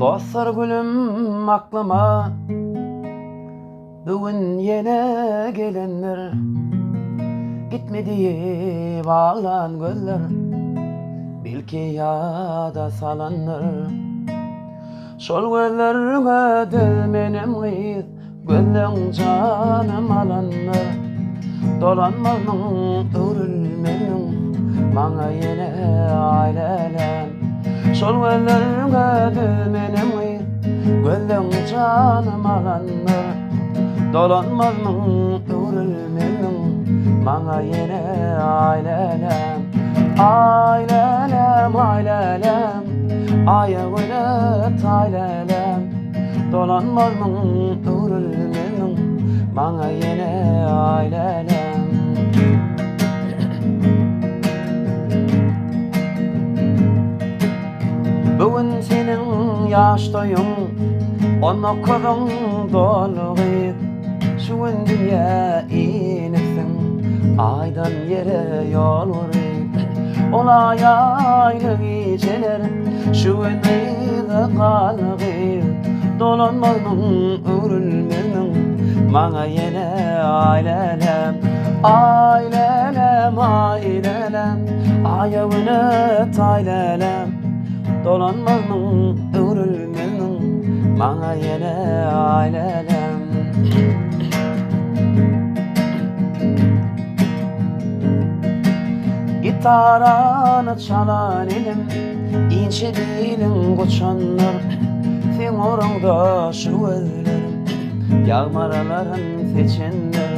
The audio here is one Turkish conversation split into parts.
Dostlar gülüm aklıma bugün yine gelenler, gitmedi bağlan gözler, belki yada salanlar. Şol gözlerine dilmenim gıyız, gözlerin canım alanlar. Dolanmanın örülmenin bana yine ailelen. Şol gözlerine dilmenim gıyız, gözlerin canım alanlar. Dolanmanın örülmenin bana yine ailelen. Ailelem, ailelem, ayağına taylelem. Dolanmanın örülmenin bana yine ailelem. Bugün senin yaştayım, ona kodun doluydu. Şu dünya inesin, aydan yere yol vurup. Ola yaylı geceler, şu dünyada kalgıydı. Dolanmanın örülmenin bana yine ailelem. Ailelem, ailelem, ayağına taylelem. Dolanmanın örülmenin bana yine ailelem. Gitaranı çalan elim, ince dilin koçanlar. Sen oranda şu özlerim, yağmaraların seçenler.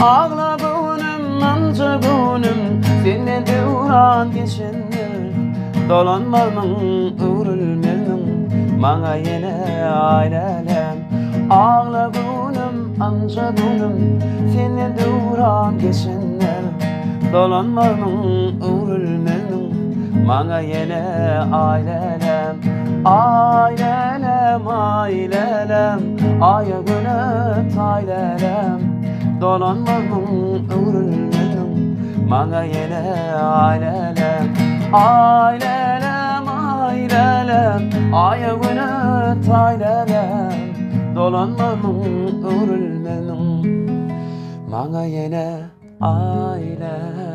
Ağla gönlüm, anca gönlüm, seninle devran geçenler. Dolanmanın örülmenin bana yine ailelem. Ağla gönlüm, anca gönlüm, seninle devran geçenler. Dolanmanın örülmenin bana yine ailelem. Ailelem, ailelem, ayağına taylelem. Dolanmanın örülmenin bana yine ailelem. Ailelem, ailelem, ayağına taylelem. Dolanmanın örülmenin bana yine ailelem.